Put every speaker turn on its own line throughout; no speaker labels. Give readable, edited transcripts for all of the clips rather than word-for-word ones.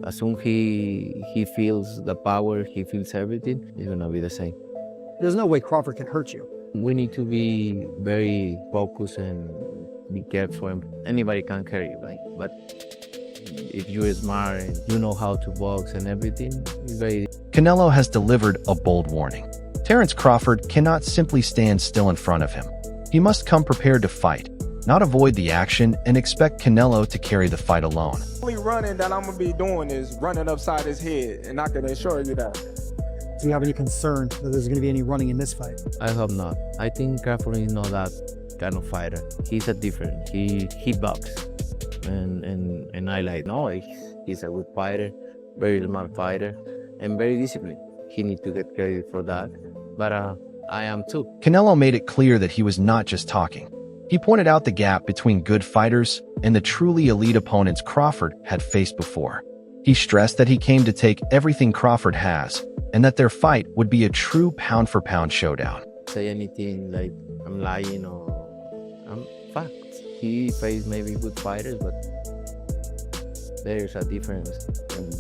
As soon he feels the power, he feels everything, it's gonna be the same.
There's no way Crawford can hurt you.
We need to be very focused and be careful. Anybody can carry you, right? But if you're smart and you know how to box and everything, it's very...
Canelo has delivered a bold warning. Terence Crawford cannot simply stand still in front of him. He must come prepared to fight, not avoid the action and expect Canelo to carry the fight alone.
The only running that I'm going to be doing is running upside his head, and I can assure you that.
Do you have any concern that there's going to be any running in this fight?
I hope not. I think Crawford is not that kind of fighter. He's a different. He boxes, and I like. No, he's a good fighter, very smart fighter, and very disciplined. He needs to get credit for that. But I am too.
Canelo made it clear that he was not just talking. He pointed out the gap between good fighters and the truly elite opponents Crawford had faced before. He stressed that he came to take everything Crawford has, and that their fight would be a true pound-for-pound showdown.
Say anything like I'm lying or I'm fact. He faced maybe good fighters, but there's a difference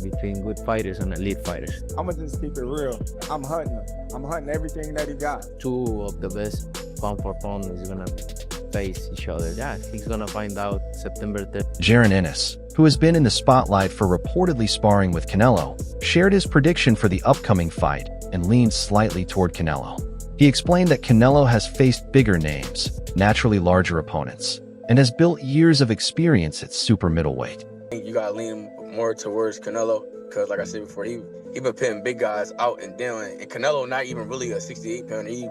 between good fighters and elite fighters.
I'm going to just keep it real. I'm hunting him. I'm hunting everything that he got.
Two of the best pound for pound is going to face each other. Yeah, he's going to find out September 3rd.
Jaron Ennis, who has been in the spotlight for reportedly sparring with Canelo, shared his prediction for the upcoming fight and leaned slightly toward Canelo. He explained that Canelo has faced bigger names, naturally larger opponents, and has built years of experience at super middleweight.
You gotta lean more towards Canelo, because like I said before, he been pitting big guys out and down, and Canelo not even really a 68 pounder. He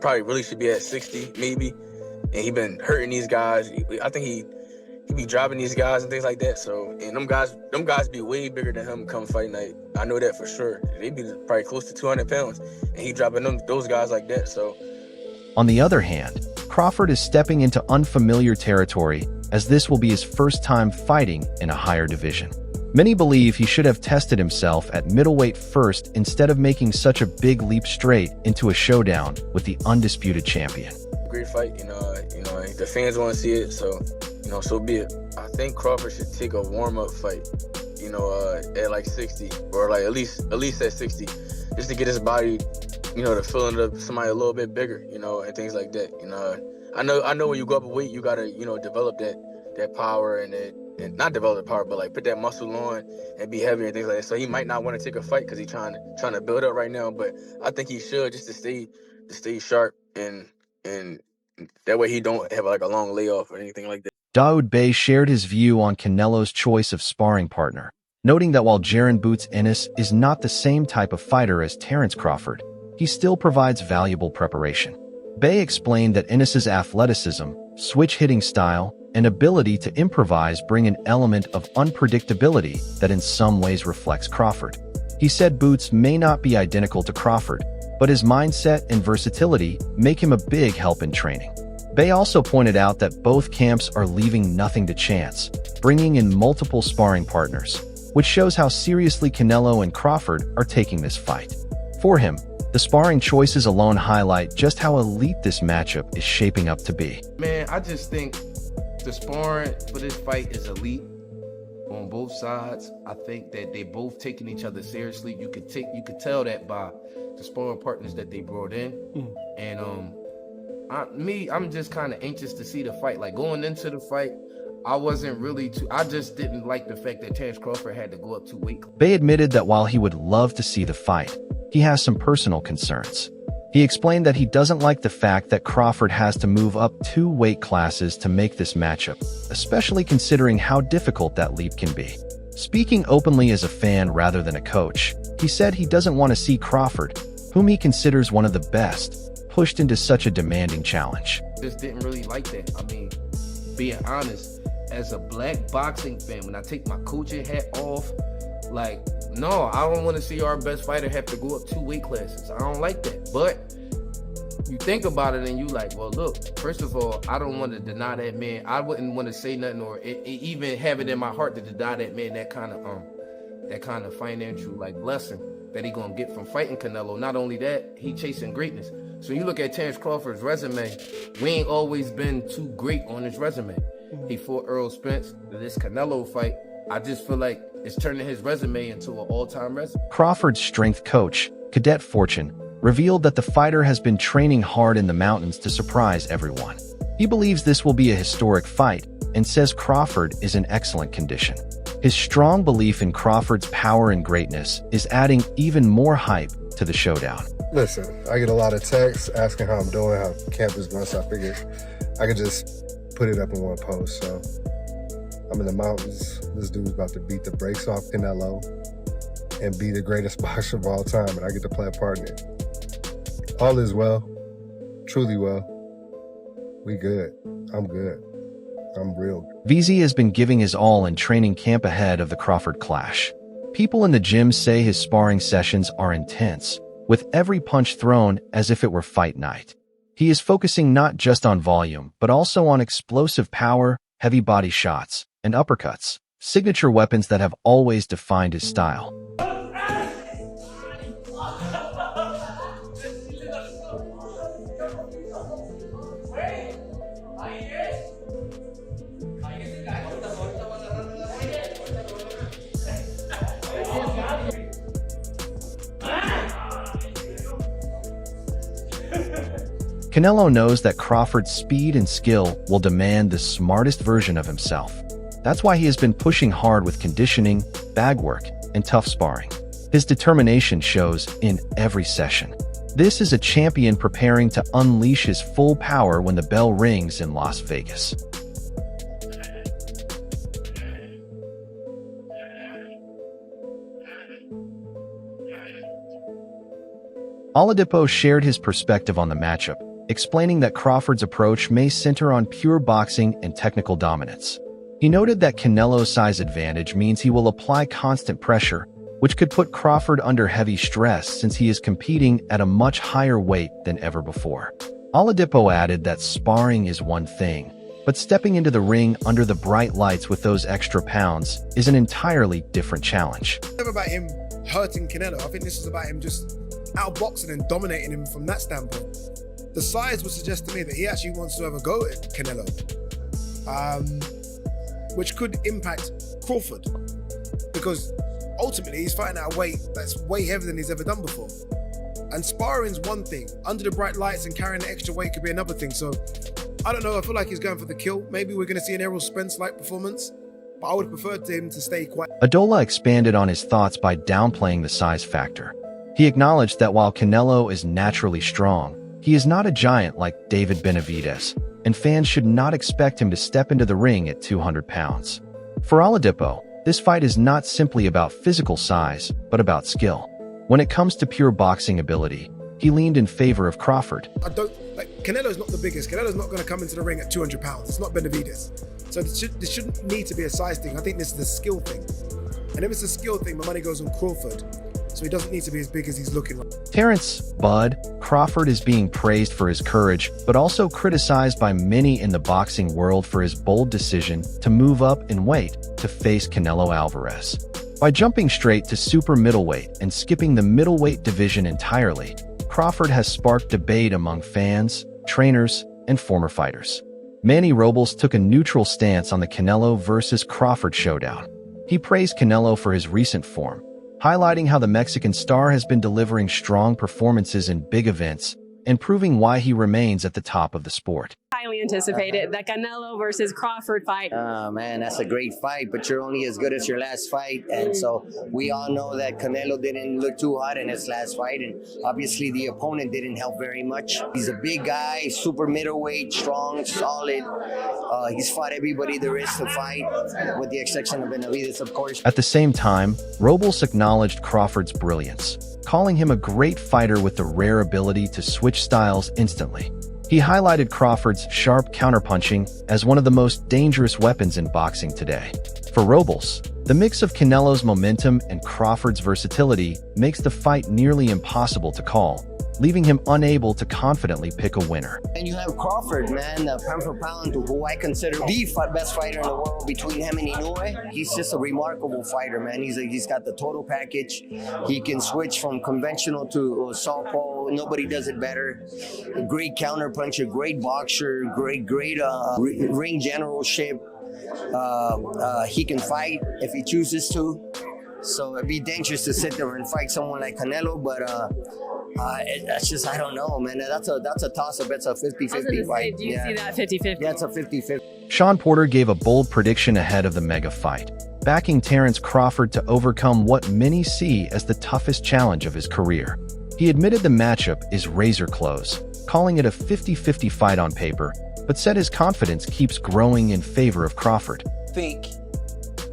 probably really should be at 60 maybe, and he been hurting these guys. I think he be dropping these guys and things like that. So, and them guys be way bigger than him come fight night. I know that for sure. They be probably close to 200 pounds, and he dropping those guys like that. So,
on the other hand, Crawford is stepping into unfamiliar territory, as this will be his first time fighting in a higher division. Many believe he should have tested himself at middleweight first instead of making such a big leap straight into a showdown with the undisputed champion.
Great fight, the fans want to see it, so so be it. I think Crawford should take a warm-up fight, at like 60, or like at least at 60, just to get his body, to fill into somebody a little bit bigger, and things like that. I know when you go up a weight, you gotta, develop that power and not develop the power, but like put that muscle on and be heavier and things like that. So he might not want to take a fight because he's trying to build up right now, but I think he should, just to stay sharp and that way he don't have like a long layoff or anything like that.
Daoud Bey shared his view on Canelo's choice of sparring partner, noting that while Jaron Boots Ennis is not the same type of fighter as Terence Crawford, he still provides valuable preparation. Bey explained that Ennis's athleticism, switch-hitting style, and ability to improvise bring an element of unpredictability that in some ways reflects Crawford. He said Boots may not be identical to Crawford, but his mindset and versatility make him a big help in training. Bey also pointed out that both camps are leaving nothing to chance, bringing in multiple sparring partners, which shows how seriously Canelo and Crawford are taking this fight. For him, the sparring choices alone highlight just how elite this matchup is shaping up to be.
Man, I just think the sparring for this fight is elite on both sides. I think that they both taking each other seriously. You could tell that by the sparring partners that they brought in. And I'm just kind of anxious to see the fight. Like going into the fight, I just didn't like the fact that Terence Crawford had to go up 2 weight.
Bey admitted that while he would love to see the fight, he has some personal concerns. He explained that he doesn't like the fact that Crawford has to move up 2 weight classes to make this matchup, especially considering how difficult that leap can be. Speaking openly as a fan rather than a coach, he said he doesn't want to see Crawford, whom he considers one of the best, pushed into such a demanding challenge.
Just didn't really like that. I mean, being honest, as a black boxing fan, when I take my coaching hat off, like, no, I don't want to see our best fighter have to go up 2 weight classes. I don't like that. But you think about it and you like, well, look, first of all, I don't want to deny that man. I wouldn't want to say nothing or even have it in my heart to deny that man that kind of financial blessing that he gonna get from fighting Canelo. Not only that, he chasing greatness. So you look at Terence Crawford's resume, we ain't always been too great on his resume. He fought Earl Spence. This Canelo fight, I just feel like it's turning his resume into an all-time resume.
Crawford's strength coach, Cadet Fortune, revealed that the fighter has been training hard in the mountains to surprise everyone. He believes this will be a historic fight and says Crawford is in excellent condition. His strong belief in Crawford's power and greatness is adding even more hype to the showdown.
Listen, I get a lot of texts asking how I'm doing, how camp is going, so I figured I could just put it up in one post. So I'm in the mountains. This dude's about to beat the brakes off Canelo and be the greatest boxer of all time, and I get to play a part in it. All is well, truly well. We good. I'm good. I'm real.
VZ has been giving his all in training camp ahead of the Crawford clash. People in the gym say his sparring sessions are intense, with every punch thrown as if it were fight night. He is focusing not just on volume, but also on explosive power, heavy body shots, and uppercuts, signature weapons that have always defined his style. Canelo knows that Crawford's speed and skill will demand the smartest version of himself. That's why he has been pushing hard with conditioning, bag work, and tough sparring. His determination shows in every session. This is a champion preparing to unleash his full power when the bell rings in Las Vegas. Oladipo shared his perspective on the matchup, explaining that Crawford's approach may center on pure boxing and technical dominance. He noted that Canelo's size advantage means he will apply constant pressure, which could put Crawford under heavy stress since he is competing at a much higher weight than ever before. Oladipo added that sparring is one thing, but stepping into the ring under the bright lights with those extra pounds is an entirely different challenge.
It's never about him hurting Canelo. I think this is about him just outboxing and dominating him from that standpoint. The size would suggest to me that he actually wants to have a go at Canelo, which could impact Crawford, because ultimately he's fighting at a weight that's way heavier than he's ever done before. And sparring's one thing. Under the bright lights and carrying the extra weight could be another thing. So I don't know. I feel like he's going for the kill. Maybe we're going to see an Errol Spence-like performance, but I would have preferred him to stay quiet.
Adola expanded on his thoughts by downplaying the size factor. He acknowledged that while Canelo is naturally strong, he is not a giant like David Benavidez, and fans should not expect him to step into the ring at 200 pounds. For Oladipo, this fight is not simply about physical size, but about skill. When it comes to pure boxing ability, he leaned in favor of Crawford.
Canelo's not the biggest. Canelo's not going to come into the ring at 200 pounds. It's not Benavidez. So this shouldn't need to be a size thing. I think this is a skill thing. And if it's a skill thing, my money goes on Crawford. So he doesn't need to be as big as he's looking like.
Terence "Bud" Crawford is being praised for his courage, but also criticized by many in the boxing world for his bold decision to move up in weight to face Canelo Alvarez. By jumping straight to super middleweight and skipping the middleweight division entirely, Crawford has sparked debate among fans, trainers, and former fighters. Manny Robles took a neutral stance on the Canelo versus Crawford showdown. He praised Canelo for his recent form, highlighting how the Mexican star has been delivering strong performances in big events and proving why he remains at the top of the sport.
Highly anticipated, the Canelo versus Crawford fight.
Oh man, that's a great fight, but you're only as good as your last fight. And so we all know that Canelo didn't look too hot in his last fight, and obviously the opponent didn't help very much. He's a big guy, super middleweight, strong, solid. He's fought everybody there is to fight, with the exception of Benavidez, of course.
At the same time, Robles acknowledged Crawford's brilliance, calling him a great fighter with the rare ability to switch styles instantly. He highlighted Crawford's sharp counterpunching as one of the most dangerous weapons in boxing today. For Robles, the mix of Canelo's momentum and Crawford's versatility makes the fight nearly impossible to call, leaving him unable to confidently pick a winner.
And you have Crawford, man, pound for pound, who I consider the best fighter in the world between him and Inoue. He's just a remarkable fighter, man. He's got the total package. He can switch from conventional to southpaw. Nobody does it better. A great counterpuncher, great boxer, great ring generalship. he can fight if he chooses to. So it'd be dangerous to sit there and fight someone like Canelo, but it's just, I don't know, man. That's a toss-up. It's a 50-50 fight.
Do you see that 50-50?
Yeah, it's a 50-50.
Sean Porter gave a bold prediction ahead of the mega fight, backing Terence Crawford to overcome what many see as the toughest challenge of his career. He admitted the matchup is razor close, calling it a 50-50 fight on paper, but said his confidence keeps growing in favor of Crawford.
I think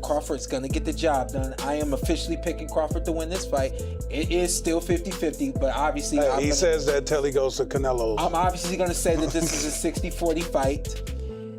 Crawford's going to get the job done. I am officially picking Crawford to win this fight. It is still 50-50, but obviously...
He says that till he goes to Canelo.
I'm obviously going to say that this is a 60-40 fight,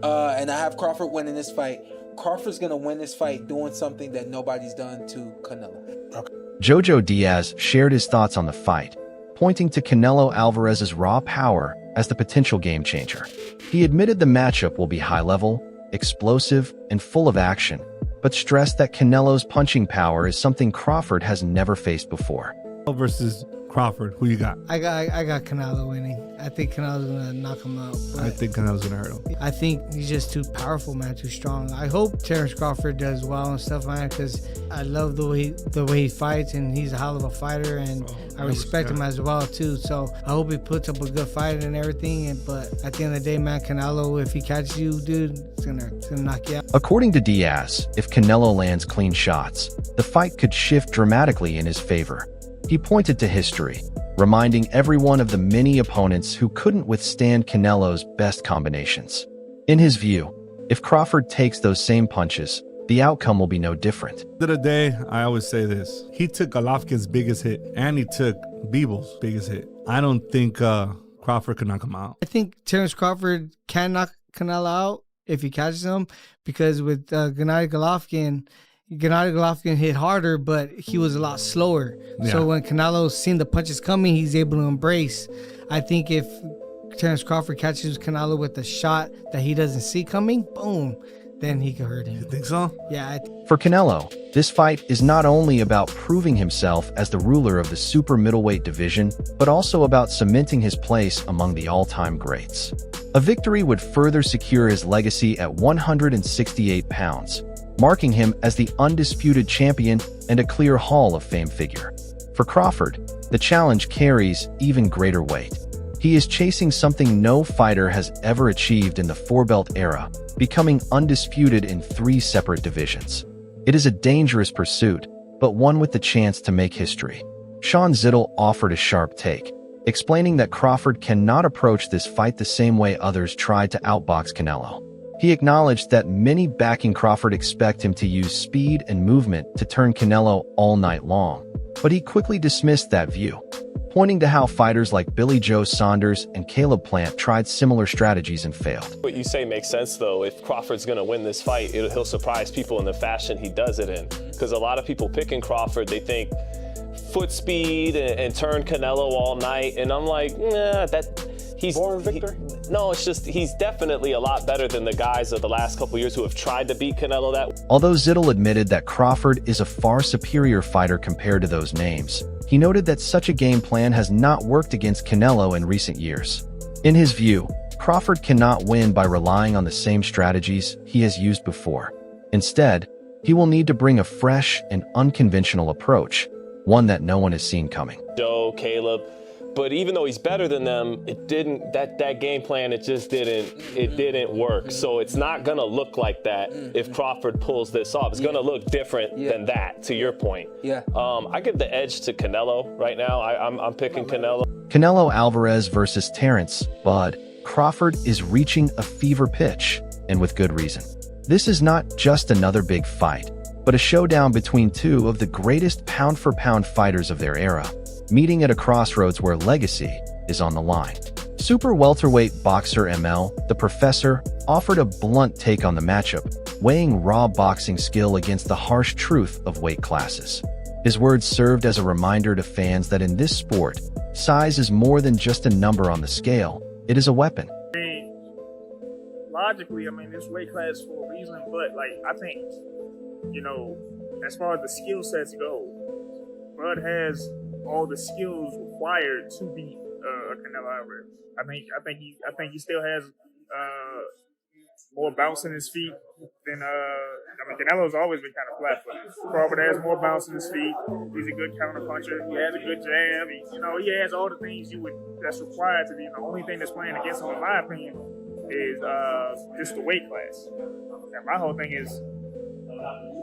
and I have Crawford winning this fight. Crawford's going to win this fight doing something that nobody's done to Canelo.
Okay.
Jojo Diaz shared his thoughts on the fight, pointing to Canelo Alvarez's raw power as the potential game changer. He admitted the matchup will be high-level, explosive, and full of action, but stressed that Canelo's punching power is something Crawford has never faced before.
Versus Crawford, who you got?
I got Canelo winning. I think Canelo's gonna knock him out.
I think Canelo's gonna hurt him.
I think he's just too powerful, man, too strong. I hope Terence Crawford does well and stuff, man, because I love the way he fights, and he's a hell of a fighter, and I respect him as well too. So I hope he puts up a good fight and everything. But at the end of the day, man, Canelo, if he catches you, dude, it's gonna knock you out.
According to Diaz, if Canelo lands clean shots, the fight could shift dramatically in his favor. He pointed to history, reminding everyone of the many opponents who couldn't withstand Canelo's best combinations. In his view, if Crawford takes those same punches, the outcome will be no different.
At the end of the day, I always say this. He took Golovkin's biggest hit, and he took Bivol' biggest hit. I don't think Crawford could knock him out.
I think Terence Crawford can knock Canelo out if he catches him, because with Gennady Golovkin hit harder, but he was a lot slower. Yeah. So when Canelo seen the punches coming, he's able to embrace. I think if Terence Crawford catches Canelo with a shot that he doesn't see coming, boom, then he could hurt him.
You think so?
Yeah.
For Canelo, this fight is not only about proving himself as the ruler of the super middleweight division, but also about cementing his place among the all-time greats. A victory would further secure his legacy at 168 pounds, marking him as the undisputed champion and a clear Hall of Fame figure. For Crawford, the challenge carries even greater weight. He is chasing something no fighter has ever achieved in the four-belt era, becoming undisputed in 3 separate divisions. It is a dangerous pursuit, but one with the chance to make history. Sean Zittel offered a sharp take, explaining that Crawford cannot approach this fight the same way others tried to outbox Canelo. He acknowledged that many backing Crawford expect him to use speed and movement to turn Canelo all night long, but he quickly dismissed that view, pointing to how fighters like Billy Joe Saunders and Caleb Plant tried similar strategies and failed.
What you say makes sense, though. If Crawford's going to win this fight, he'll surprise people in the fashion he does it in, because a lot of people picking Crawford, they think foot speed and turn Canelo all night, and I'm like, nah, he's born victor. No, it's just he's definitely a lot better than the guys of the last couple years who have tried to beat Canelo that.
Although Zittel admitted that Crawford is a far superior fighter compared to those names, he noted that such a game plan has not worked against Canelo in recent years. In his view, Crawford cannot win by relying on the same strategies he has used before. Instead, he will need to bring a fresh and unconventional approach, one that no one has seen coming.
Joe, Caleb, but even though he's better than them, that game plan, it didn't work. So it's not gonna look like that if Crawford pulls this off. It's gonna look different than that, to your point.
Yeah.
I give the edge to Canelo right now. I'm picking Canelo.
Canelo Alvarez versus Terence "Bud" Crawford is reaching a fever pitch, and with good reason. This is not just another big fight, but a showdown between 2 of the greatest pound-for-pound fighters of their era, meeting at a crossroads where legacy is on the line. Super welterweight boxer ML, the Professor, offered a blunt take on the matchup, weighing raw boxing skill against the harsh truth of weight classes. His words served as a reminder to fans that in this sport, size is more than just a number on the scale, it is a weapon.
Logically, this weight class for a reason, but I think, as far as the skill sets go, Bud has all the skills required to beat Canelo Alvarez. I think he still has more bounce in his feet than Canelo's always been kind of flat-footed. Crawford has more bounce in his feet. He's a good counter puncher. He has a good jab. He has all the things that's required to be. The only thing that's playing against him, in my opinion, is just the weight class. And my whole thing is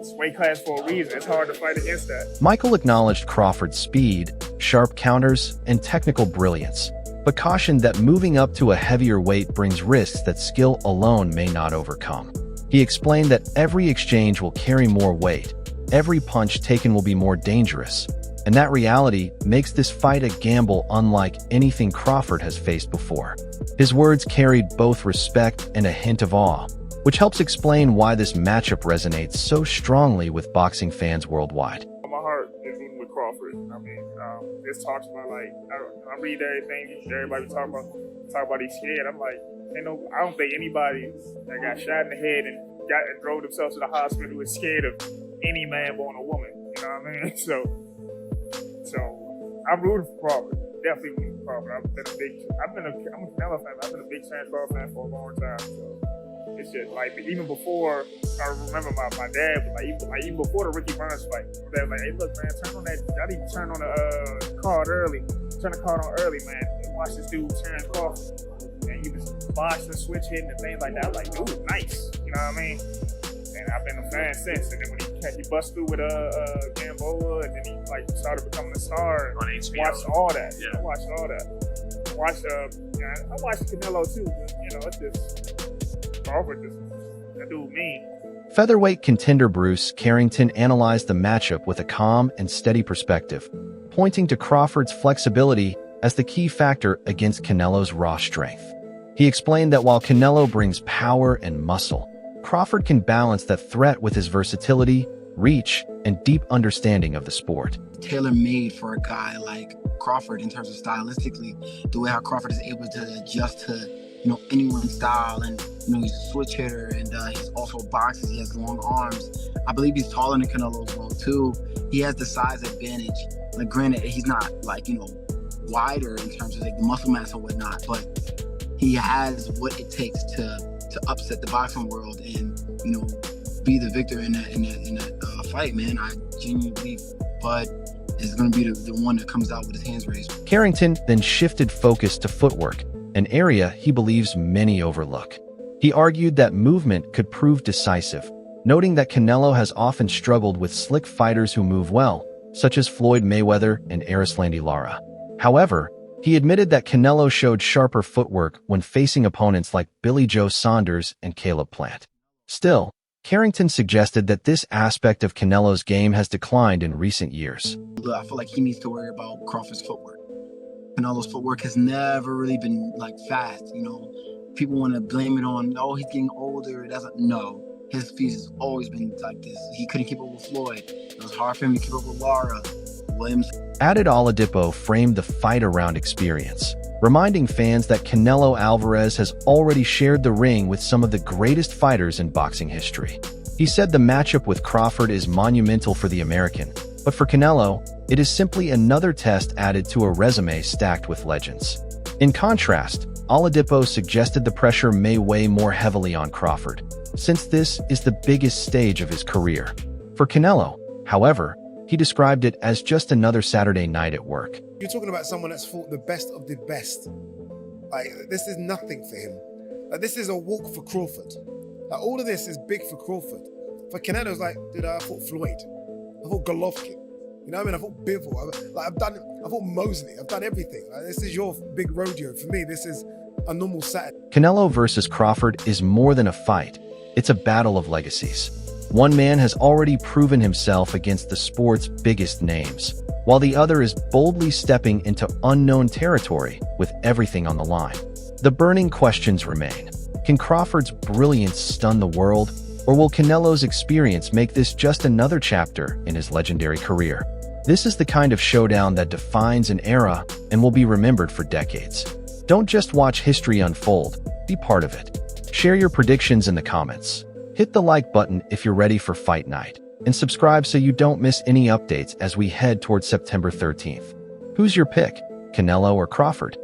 it's weight class for a reason. It's hard to fight against that.
Michael acknowledged Crawford's speed, sharp counters, and technical brilliance, but cautioned that moving up to a heavier weight brings risks that skill alone may not overcome. He explained that every exchange will carry more weight, every punch taken will be more dangerous, and that reality makes this fight a gamble unlike anything Crawford has faced before. His words carried both respect and a hint of awe, which helps explain why this matchup resonates so strongly with boxing fans worldwide.
My heart is rooting with Crawford. This talks about I read everything everybody talk about he's scared. I'm like, I don't think anybody that got shot in the head and drove themselves to the hospital is scared of any man born a woman. You know what I mean? So I'm rooting for Crawford. Definitely rooting for Crawford. I'm a Canelo fan. I've been a big Terence Crawford fan for a long time. So it's just even before I remember my dad, even before the Ricky Burns fight, my dad was like, hey, look, man, turn on that. I need to turn on the card early. Turn the card on early, man. And watch this dude, Terence Crawford. And he was boxing, switch hitting, and things like that. I'm like, dude, nice. You know what I mean? And I've been a fan since. And then when he bust through with Gamboa, and then he started becoming a star. On HBO. Watched all that. Yeah. I watched all that. I watched Canelo too. But, it's just Crawford. That dude mean.
Featherweight contender Bruce Carrington analyzed the matchup with a calm and steady perspective, pointing to Crawford's flexibility as the key factor against Canelo's raw strength. He explained that while Canelo brings power and muscle, Crawford can balance that threat with his versatility, reach, and deep understanding of the sport.
Tailor-made for a guy like Crawford in terms of stylistically, the way how Crawford is able to adjust to anyone's style, and he's a switch hitter, and he's also boxes. He has long arms. I believe he's taller than Canelo as well too. He has the size advantage. Granted, he's not wider in terms of the muscle mass and whatnot, but he has what it takes to upset the boxing world and be the victor in that fight, man. I genuinely believe Bud is going to be the one that comes out with his hands raised.
Carrington then shifted focus to footwork, an area he believes many overlook. He argued that movement could prove decisive, noting that Canelo has often struggled with slick fighters who move well, such as Floyd Mayweather and Erislandy Lara. However, he admitted that Canelo showed sharper footwork when facing opponents like Billy Joe Saunders and Caleb Plant. Still, Carrington suggested that this aspect of Canelo's game has declined in recent years.
I feel like he needs to worry about Crawford's footwork. Canelo's footwork has never really been fast. People want to blame it on, he's getting older. No. His feet has always been like this. He couldn't keep up with Floyd. It was hard for him to keep up with Lara, Williams.
Added Oladipo framed the fight around experience, reminding fans that Canelo Alvarez has already shared the ring with some of the greatest fighters in boxing history. He said the matchup with Crawford is monumental for the American, but for Canelo, it is simply another test added to a resume stacked with legends. In contrast, Oladipo suggested the pressure may weigh more heavily on Crawford, since this is the biggest stage of his career. For Canelo, however, he described it as just another Saturday night at work.
You're talking about someone that's fought the best of the best. This is nothing for him. This is a walk for Crawford. All of this is big for Crawford. For Canelo, it's dude, I fought Floyd. I fought Golovkin. You know what I mean? I fought Bivol. I fought Mosley. I've done everything. This is your big rodeo. For me, this is a normal Saturday.
Canelo versus Crawford is more than a fight. It's a battle of legacies. One man has already proven himself against the sport's biggest names, while the other is boldly stepping into unknown territory with everything on the line. The burning questions remain. Can Crawford's brilliance stun the world, or will Canelo's experience make this just another chapter in his legendary career? This is the kind of showdown that defines an era and will be remembered for decades. Don't just watch history unfold, be part of it. Share your predictions in the comments. Hit the like button if you're ready for fight night, and subscribe so you don't miss any updates as we head towards September 13th. Who's your pick, Canelo or Crawford?